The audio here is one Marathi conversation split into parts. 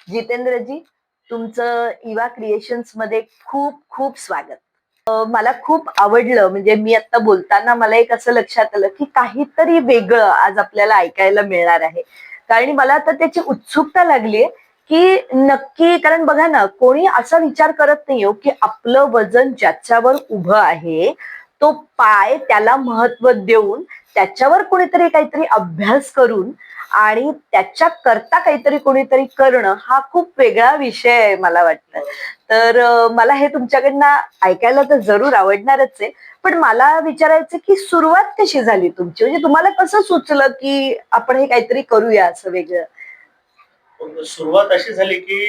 जितेंद्रजी, तुमचं इवा क्रिएशन्स मध्ये खूप खूप स्वागत. मला खूप आवडलं, म्हणजे मी आता बोलताना मला एक असं लक्षात आलं की काहीतरी वेगळं आज आपल्याला ऐकायला मिळणार आहे. कारण मला आता त्याची उत्सुकता लागलीये की नक्की, कारण बघा ना, कोणी असा विचार करत नाही हो की आपलं वजन ज्याच्यावर उभं आहे तो पाय, त्याला महत्व देऊन त्याच्यावर कोणीतरी काहीतरी अभ्यास करून आणि त्याच्या करता काहीतरी कोणीतरी करणं हा खूप वेगळा विषय आहे मला वाटतं. तर मला हे तुमच्याकडनं ऐकायला तर जरूर आवडणारच आहे. पण मला विचारायचं की सुरुवात कशी झाली तुमची, म्हणजे तुम्हाला कसं सुचलं की आपण हे काहीतरी करूया असं वेगळं? सुरुवात अशी झाली की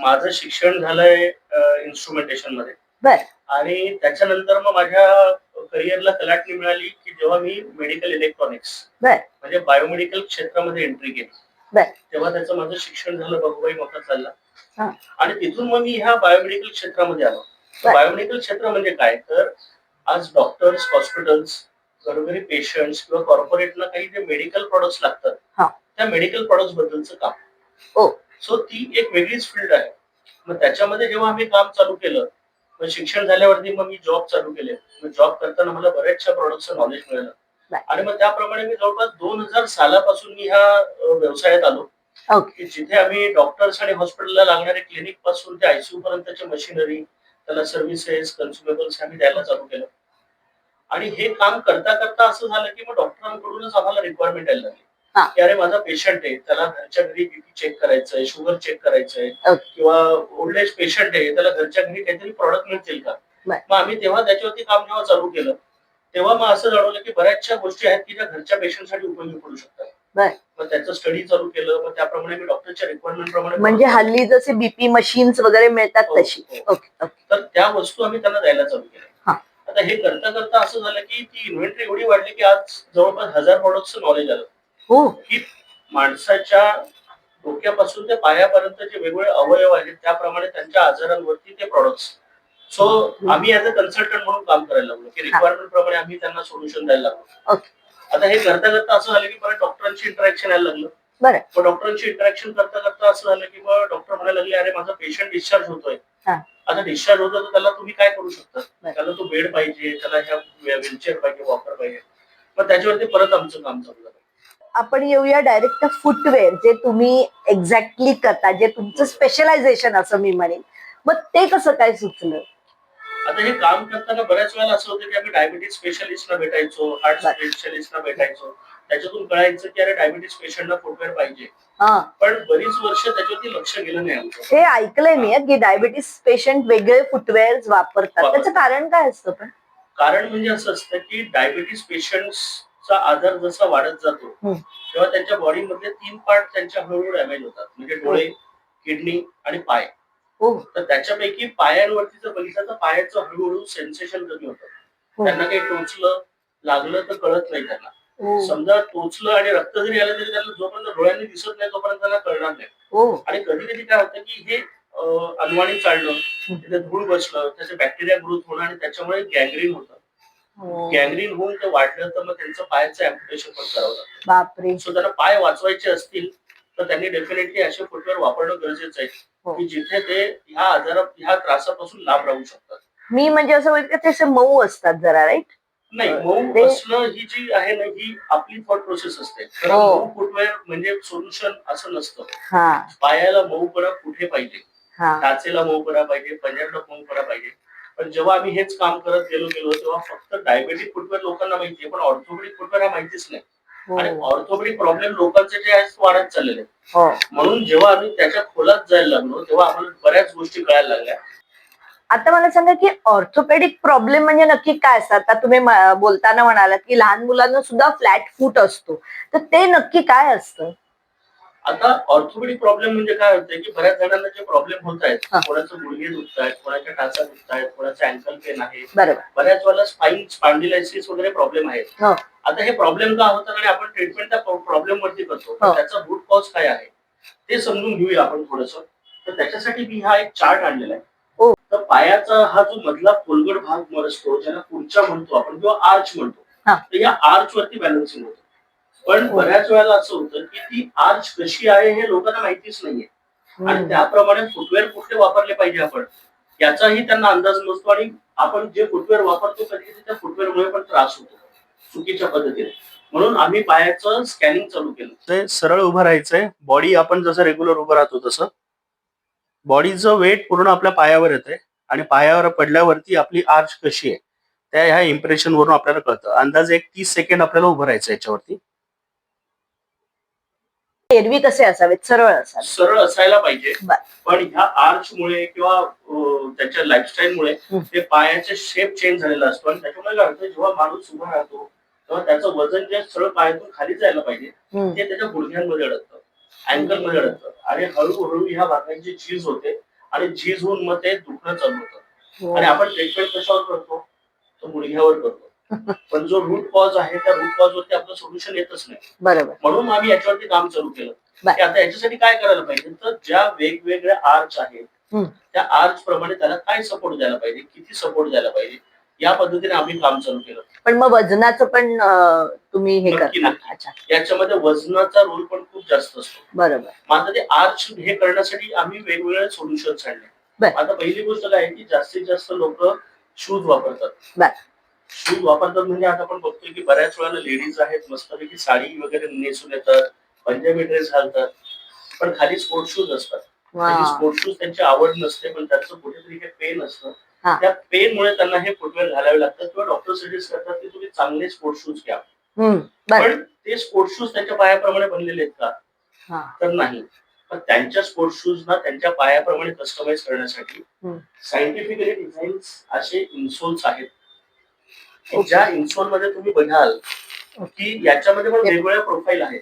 माझं शिक्षण झालंय इन्स्ट्रुमेंटेशन मध्ये. बर. आणि त्याच्यानंतर मग माझ्या करिअरला कलाटणी मिळाली की जेव्हा मी मेडिकल इलेक्ट्रॉनिक्स बर. म्हणजे बायोमेडिकल क्षेत्रामध्ये एंट्री केली. बर. तेव्हा त्याचं माझं शिक्षण झालं बघूबाई मोफतलालला. हा. आणि तिथून मग मी ह्या बायोमेडिकल क्षेत्रामध्ये आलो. बर. बायोमेडिकल क्षेत्र म्हणजे काय, तर आज डॉक्टर्स, हॉस्पिटल्स, घरोघरी पेशंट्स किंवा कॉर्पोरेटला काही जे मेडिकल प्रोडक्ट्स लागतात, हा. त्या मेडिकल प्रोडक्ट्स बद्दलचं काम. ओ. सो ती एक वेगळीच फील्ड आहे. मग त्याच्यामध्ये जेव्हा आम्ही काम चालू केलं, मग शिक्षण झाल्यावरती मग मी जॉब चालू केले. मग जॉब करताना मला बऱ्याचशा प्रोडक्टचं नॉलेज मिळालं. बर. आणि मग त्याप्रमाणे मी जवळपास 2000 सालापासून मी ह्या व्यवसायात आलो. ओके. की जिथे आम्ही डॉक्टर्स आणि हॉस्पिटलला लागणारे क्लिनिक पासून ते आयसीयू पर्यंतच्या मशिनरी, त्याला सर्व्हिसेस, कन्झ्युमेबल्स आम्ही द्यायला चालू केलं. आणि हे काम करता करता असं झालं की मग डॉक्टरांकडूनच आम्हाला रिक्वायरमेंट यायला लागली हा. की अरे माझा पेशंट आहे, त्याला घरच्या घरी बीपी चेक करायचंय, शुगर चेक करायचंय, ओके. किंवा ओल्ड एज पेशंट आहे, त्याला घरच्या घरी काहीतरी प्रॉडक्ट मिळतील का. बर. मग आम्ही तेव्हा त्याच्यावरती काम जेव्हा चालू केलं, तेव्हा मग असं जाणवलं की बऱ्याचशा गोष्टी आहेत की ज्या घरच्या पेशंटसाठी उपयोगी पडू शकतात. बर. मग त्याचं स्टडी चालू केलं. मग त्याप्रमाणे मी डॉक्टरच्या रिक्वायरमेंट प्रमाणे म्हणजे हल्ली जसे बीपी मशीन्स वगैरे मिळतात हो, तशी. हो. Okay okay. तर त्या वस्तू आम्ही त्यांना द्यायला चालू केल्या. हा. आता हे करता करता असं झालं की ती इन्व्हेंटरी एवढी वाढली की आज जवळपास 1000 प्रॉडक्टचं नॉलेज आलं. हो. की माणसाच्या डोक्यापासून ते पायापर्यंत जे वेगवेगळे अवयव आहेत त्याप्रमाणे त्यांच्या आजारांवरती ते प्रॉडक्ट्स. सो आम्ही ऍज अ कन्सल्टंट म्हणून काम करायला लागलो की रिक्वायरमेंट प्रमाणे आम्ही त्यांना सोल्युशन द्यायला लागलो. ओके. आता हे करता करता असं झालं की परत डॉक्टरांची इंटरॅक्शन यायला लागलं. बरं. मग डॉक्टरांची इंटरॅक्शन करता करता असं झालं की मग डॉक्टर म्हणायला लागले, अरे माझा पेशंट डिस्चार्ज होतोय. हा. आता डिस्चार्ज होतो तर त्याला तुम्ही काय करू शकता, बरं. त्याला तो बेड पाहिजे, त्याला ह्या व्हीलचेअर पाहिजे, वॉकर पाहिजे. मग त्याच्यावरती परत आमचं काम चालू झालं. आपण येऊया डायरेक्ट फुटवेअर, जे तुम्ही एक्झॅक्टली करता, जे तुमचं स्पेशलायझेशन असं मी म्हणेन. मग ते कसं काय सुचलं? आता हे काम करताना बऱ्याच वेळेला असं होतं की आम्ही डायबिटीज स्पेशलिस्टला भेटायचो, हार्ट स्पेशलिस्टला भेटायचो. त्याच्यातून कळायचं की अरे डायबिटीज पेशंटला फुटवेअर पाहिजे. हा. पण बरीच वर्ष त्याच्यावरती लक्ष गेलं नाही आमचं. हे ऐकलंय मी की डायबिटीस पेशंट वेगळे फुटवेअर वापरतात. त्याचं कारण काय असतं? पण कारण म्हणजे असं असतं की डायबिटीज पेशंट्सचा आजार जसा वाढत जातो तेव्हा त्यांच्या बॉडीमधले 3 पार्ट त्यांच्या हळूहळू डॅमेज होतात, म्हणजे डोळे, किडनी आणि पाय. तर त्याच्यापैकी पायांवरती जर बघितलं तर पायाचं हळूहळू सेन्सेशन कमी होतं. त्यांना काही टोचलं, लागलं तर कळत नाही त्यांना. समजा टोचलं आणि रक्त जरी आलं तरी त्यांना जोपर्यंत डोळ्यांनी दिसत नाही तोपर्यंत त्यांना कळणार नाही. आणि कधी कधी काय होतं की हे अनवाणी चालणं, तिथे धूळ बसलं, त्याचे बॅक्टेरिया ग्रोथ होणं आणि त्याच्यामुळे गँग्रीन होतं. गँग्रीन होऊन ते वाढलं तर मग त्यांचं पायाचं अॅम्प्युटेशन पण करावं लागतं. बापरे. सो त्यांना पाय वाचवायचे असतील तर त्यांनी डेफिनेटली असे फुटवेअर वापरणं गरजेचं आहे की जिथे ते ह्या त्रासापासून लांब राहू शकतात. मी म्हणजे असं वाटतं ते असे मऊ असतात जरा, राईट? नाही, मऊ असणं ही जी आहे ना, ही आपली थॉट प्रोसेस असते. मऊ फुटवेअर म्हणजे सोल्युशन असं नसतं. पायाला मऊपणा कुठे पाहिजे, टाचेला मऊपणा पाहिजे, पंजाबला मऊपणा पाहिजे. पण जेव्हा आम्ही हेच काम करत गेलो तेव्हा फक्त डायबेटिक फुटवेअर लोकांना माहितीये, पण ऑर्थोपेडिक फुटवेअर हा माहितीच नाही. आणि ऑर्थोपेडिक प्रॉब्लेम लोकांचे जे आहेत वाढत चाललेले. म्हणून जेव्हा आम्ही त्याच्या खोलात जायला लागलो तेव्हा आम्हाला बऱ्याच गोष्टी कळायला लागल्या. आता मला सांगा की ऑर्थोपेडिक प्रॉब्लेम म्हणजे नक्की काय असतात? आता तुम्ही बोलताना म्हणालात की लहान मुलांना सुद्धा फ्लॅट फूट असतो, तर ते नक्की काय असतं? आता ऑर्थोपेडिक प्रॉब्लेम म्हणजे काय होतंय की बऱ्याच जणांना जे प्रॉब्लेम होत आहेत, कोणाचं गुडघे दुखतायत, कोणाच्या टाचा दुखतायत, कोणाचं अँकल पेन आहे, बऱ्याच वेळेला स्पाइन स्पॉन्डिलायसिस वगैरे प्रॉब्लेम आहेत. आता हे प्रॉब्लेम का होतात आणि आपण ट्रीटमेंट त्या प्रॉब्लेम वरती करतो, त्याचा रूट कॉज काय आहे ते समजून घेऊया आपण थोडंसं. तर त्याच्यासाठी मी हा एक चार्ट आणलेला आहे. तर पायाचा हा जो मधला खोलगट भाग असतो, ज्याला पुढच्या म्हणतो आपण किंवा आर्च म्हणतो, तर या आर्च वरती बॅलन्सिंग होतं. पण बऱ्याच वेळेला असं होतं की ती आर्च कशी आहे हे लोकांना माहितीच नाहीये. आणि त्याप्रमाणे फुटवेअर कुठले वापरले पाहिजे आपण याचाही त्यांना अंदाज नसतो. आणि आपण जे फुटवेअर वापरतो कधी कधी त्या फुटवेअरमुळे पण त्रास होतो चुकीच्या पद्धतीने. म्हणून आम्ही पायाचं स्कॅनिंग चालू केलं. ते सरळ उभं राहायचंय, बॉडी आपण जसं रेग्युलर उभं राहतो तसं बॉडीचं वेट पूर्ण आपल्या पायावर येते आणि पायावर पडल्यावरती आपली आर्च कशी आहे त्या ह्या इम्प्रेशन वरून आपल्याला कळतं. अंदाजे एक 30 सेकंड आपल्याला उभं राहायचं याच्यावरती. एरवी कसे असावेत? सरळ असावे. सरळ असायला पाहिजे. पण ह्या आर्चमुळे किंवा त्याच्या लाईफस्टाईलमुळे ते पायाचे शेप चेंज झालेला असतो आणि त्याच्यामुळे काय होतं जेव्हा माणूस उभा राहतो तेव्हा त्याचं वजन जे सरळ पायातून खाली जायला पाहिजे ते त्याच्या गुडघ्यांमध्ये अडकतं, अँकल मध्ये अडकतं आणि हळूहळू ह्या भागांची झीज होते आणि झीज होऊन मग ते दुखणं चालू होतं. आणि आपण ट्रीटमेंट कशावर करतो? तो गुडघ्यावर करतो. पण जो रूट कॉज आहे त्या रूट कॉज वरती आपलं सोल्युशन येतच नाही. बरोबर. म्हणून आम्ही याच्यावरती काम चालू केलं की आता याच्यासाठी काय करायला पाहिजे, तर ज्या वेगवेगळ्या आर्च आहेत त्या आर्च प्रमाणे त्याला काय सपोर्ट द्यायला पाहिजे, किती सपोर्ट द्यायला पाहिजे, या पद्धतीने आम्ही काम चालू केलं. पण मग वजनाचं पण तुम्ही हे करता? अच्छा. याच्यामध्ये वजनाचा रोल पण खूप जास्त असतो. बरोबर. मग आता ते आर्च हे करण्यासाठी आम्ही वेगवेगळे सोल्युशन आणले. आता पहिली गोष्ट काय आहे की जास्तीत जास्त लोक शूज वापरतात. शूज वापरतात म्हणजे आता आपण बघतोय की बऱ्याच वेळेला लेडीज आहेत मस्तपैकी साडी वगैरे नेसून येतात, पंजाबी ड्रेस घालतात, पण खाली स्पोर्ट शूज असतात. स्पोर्ट शूज त्यांची आवड नसते पण त्यांचं कुठेतरी हे पेन असतं. त्या पेनमुळे त्यांना हे फुटवेअर घालावे लागतात किंवा डॉक्टर सजेस्ट करतात की तुम्ही चांगले स्पोर्ट शूज घ्या. पण ते स्पोर्ट शूज त्यांच्या पायाप्रमाणे बनलेले आहेत का? तर नाही. पण त्यांच्या स्पोर्ट शूज ना त्यांच्या पायाप्रमाणे कस्टमाइज करण्यासाठी सायंटिफिकली डिझाईन असे इन्सोल्स आहेत. ज्या इन्सोल मध्ये तुम्ही बघाल की याच्यामध्ये पण वेगवेगळ्या प्रोफाईल आहेत.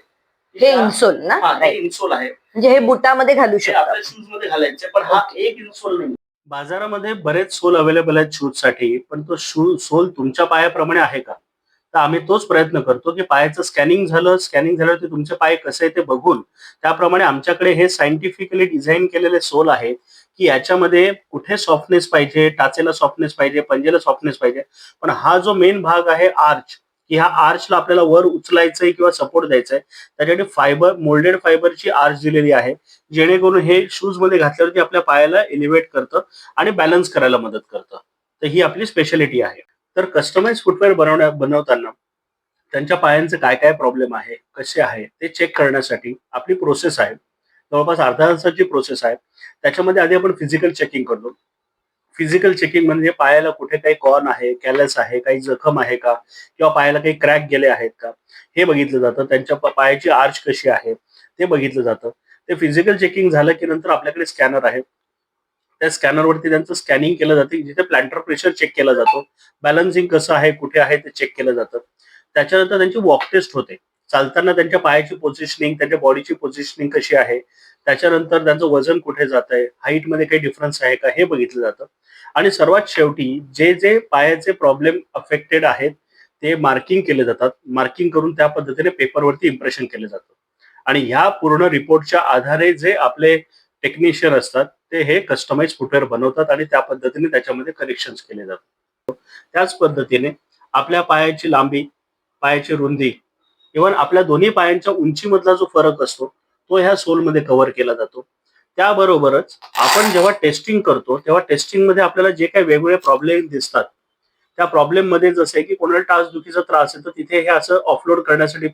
हे इन्सोल ना? हे इन्सोल आहे. म्हणजे हे बुटामध्ये घालू शकतो, आपल्या शूज मध्ये घालायचे. पण हा एक इन्सोल नाही. बाजारामध्ये बरेच सोल अवेलेबल आहेत शूज साठी, पण तो सोल तुमच्या पायाप्रमाणे आहे का? तर आम्ही तोच प्रयत्न करतो की पायाचं स्कॅनिंग झालं ते तुमचे पाय कसे आहे ते बघून त्याप्रमाणे आमच्याकडे हे सायंटिफिकली डिझाईन केलेले सोल आहे की याच्यामध्ये कुठे सॉफ्टनेस पाहिजे, टाचेला सॉफ्टनेस पाहिजे, पंजेला सॉफ्टनेस पाहिजे. पण हा जो मेन भाग आहे आर्च, की ह्या आर्चला आपल्याला वर उचलायचंय किंवा सपोर्ट द्यायचा आहे, त्याच्यासाठी फायबर, मोल्डेड फायबरची आर्च दिलेली आहे जेणेकरून हे शूज मध्ये घातल्यावरती आपल्या पायाला एलिव्हेट करतं आणि बॅलन्स करायला मदत करतं. तर ही आपली स्पेशालिटी आहे. तर कस्टमाइज फुटवेअर बनवताना त्यांच्या पायांचे काय काय प्रॉब्लेम आहे, कसे आहे ते चेक करण्यासाठी आपली प्रोसेस आहे. जवळपास अर्ध्या तासाची प्रोसेस आहे. त्याच्यामध्ये आधी आपण फिजिकल चेकिंग करतो. फिजिकल चेकिंग म्हणजे पायाला कुठे काही कॉर्न आहे, कॅलस आहे, काही जखम आहे का, किंवा पायाला काही क्रॅक गेले आहेत का, हे बघितलं जातं. त्यांच्या पायाची आर्च कशी आहे ते बघितलं जातं. ते फिजिकल चेकिंग झालं की नंतर आपल्याकडे स्कॅनर आहे. त्या स्कॅनरवरती त्यांचं स्कॅनिंग केलं जातं, जिथे प्लॅन्टर प्रेशर चेक केला जातो, बॅलन्सिंग कसं आहे, कुठे आहे ते चेक केलं जातं. त्याच्यानंतर त्यांची वॉक टेस्ट होते. चालताना त्यांच्या पायाची पोझिशनिंग, त्यांच्या बॉडीची पोझिशनिंग कशी आहे, त्याच्यानंतर त्यांचं वजन कुठे जात आहे, हाईट मध्ये काही डिफरन्स आहे का, हे बघितलं जातं. आणि सर्वात शेवटी जे जे पायाचे प्रॉब्लेम अफेक्टेड आहेत ते मार्किंग केले जातात. मार्किंग करून त्या पद्धतीने पेपरवरती इम्प्रेशन केलं जातं. आणि ह्या पूर्ण रिपोर्टच्या आधारे जे आपले टेक्निशियन असतात ते हे कस्टमाइज फुटवेअर बनवतात आणि त्या पद्धतीने त्याच्यामध्ये करेक्शन्स केले जातात. त्याच पद्धतीने आपल्या पायाची लांबी, पायाची रुंदी, इव्हन आपल्या दोन्ही पायांच्या उंचीमधला जो फरक असतो तो ह्या सोलमध्ये कव्हर केला जातो. त्याबरोबरच आपण जेव्हा टेस्टिंग करतो तेव्हा टेस्टिंग मध्ये आपल्याला जे काही वेगवेगळे प्रॉब्लेम दिसतात त्या प्रॉब्लेम मध्ये जसं आहे की कोणाला टाचदुखीचा त्रास आहे तर तिथे हे असं ऑफलोड करण्यासाठी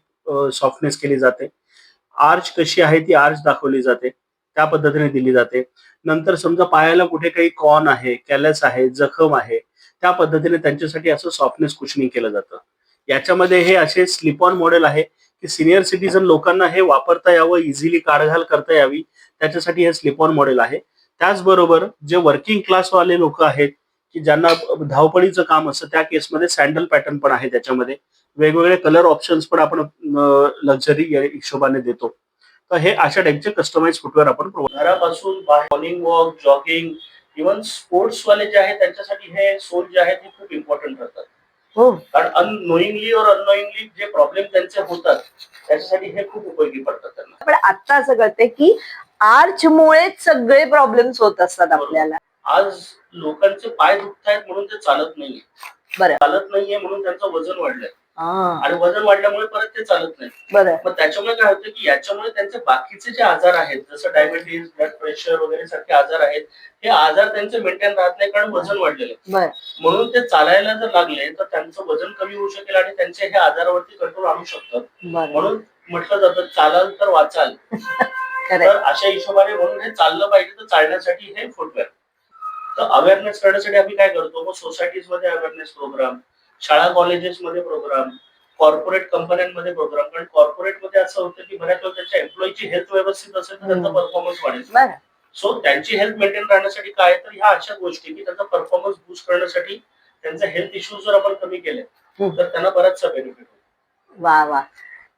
सॉफ्टनेस केली जाते. आर्च कशी आहे ती आर्च दाखवली जाते, त्या पद्धतीने दिली जाते. नंतर समजा पायाला कुठे काही कॉर्न आहे, कॅलस आहे, जखम आहे, त्या पद्धतीने त्यांच्यासाठी असं सॉफ्टनेस कुशनिंग केलं जातं. याच्यामध्ये हे असे स्लिप ऑन मॉडेल आहे की सिनियर सिटीजन लोकांना हे वापरता यावं, इझिली काढघाल करता यावी, त्याच्यासाठी हे स्लिप ऑन मॉडेल आहे. त्याचबरोबर जे वर्किंग क्लास वाले लोक आहेत की ज्यांना धावपळीचं काम असतं त्या केसमध्ये सँडल पॅटर्न पण आहे. त्याच्यामध्ये वेगवेगळे कलर ऑप्शन्स पण आपण लक्झरी हिशोबाने देतो. तर हे अशा टाइपचे कस्टमाइज फुटवेअर आपण घरापासून morning walk, jogging, even sports वाले जे आहेत त्यांच्यासाठी हे सोल जे आहेत हे खूप इम्पॉर्टंट ठरतात. हो, कारण अननोईंगली और अननोईंगली जे प्रॉब्लेम त्यांचे होतात त्याच्यासाठी हे खूप उपयोगी पडतात त्यांना. पण आता असं कळतंय की आर्चमुळेच सगळे प्रॉब्लेम्स होत असतात आपल्याला. आज लोकांचे पाय दुखतायत म्हणून ते चालत नाहीये. बरं, चालत नाहीये म्हणून त्यांचं वजन वाढलंय. आणि वजन वाढल्यामुळे परत ते चालत नाही. बरं. मग त्याच्यामुळे काय होतं की याच्यामुळे त्यांचे बाकीचे जे आजार आहेत, जसं डायबिटीज, ब्लड प्रेशर वगैरे सारखे आजार आहेत, हे आजार त्यांचे मेंटेन राहत नाही, कारण वजन वाढलेलं आहे. म्हणून ते चालायला जर लागले तर त्यांचं वजन कमी होऊ शकेल आणि त्यांचे हे आजारावरती कंट्रोल आणू शकतात. म्हणून म्हटलं जातं, चालाल तर वाचाल. तर अशा हिशोबाने म्हणून हे चाललं पाहिजे, तर चालण्यासाठी हे फुटवेअर. तर अवेअरनेस करण्यासाठी आम्ही काय करतो, मग सोसायटीज मध्ये अवेअरनेस प्रोग्राम, शाळा कॉलेजेस मध्ये प्रोग्राम, कॉर्पोरेट कंपन्यांमध्ये प्रोग्राम. कारण कॉर्पोरेट मध्ये असं होतं की बऱ्याच वेळा त्यांच्या एम्प्लॉईची हेल्थ व्यवस्थित असेल तर त्यांचा परफॉर्मन्स वाढेल. सो त्यांची हेल्थ मेंटेन राहण्यासाठी काय, तर ह्या अशा गोष्टी की त्यांचा परफॉर्मन्स बूस्ट करण्यासाठी, त्यांचे हेल्थ इश्यूज जर आपण कमी केले तर त्यांना बराचसा बेनिफिट होईल. वा वा,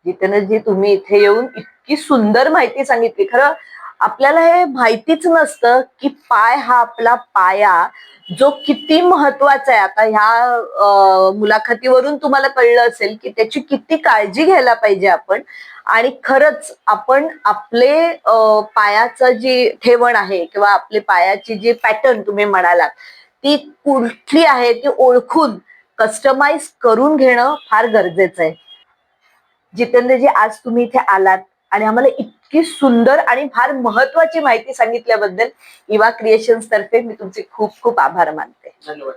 जितेंद्रजी, तुम्ही इथे येऊन इतकी सुंदर माहिती सांगितली. खरं आपल्याला हे माहितीच नसतं की पाय हा आपला पाया जो किती महत्वाचा आहे. आता ह्या मुलाखतीवरून तुम्हाला कळलं असेल की त्याची किती काळजी घ्यायला पाहिजे आपण. आणि खरंच आपण आपले पायाचं जी ठेवण आहे किंवा आपले पायाची जी पॅटर्न तुम्ही म्हणालात ती कुठली आहे ती ओळखून कस्टमाइज करून घेणं फार गरजेचं आहे. जितेंद्रजी, आज तुम्ही इथे आलात आणि आम्हाला इतकी सुंदर आणि फार महत्वाची माहिती सांगितल्याबद्दल इवा क्रिएशन्स तर्फे मी तुमचे खूप खूप आभार मानते. धन्यवाद.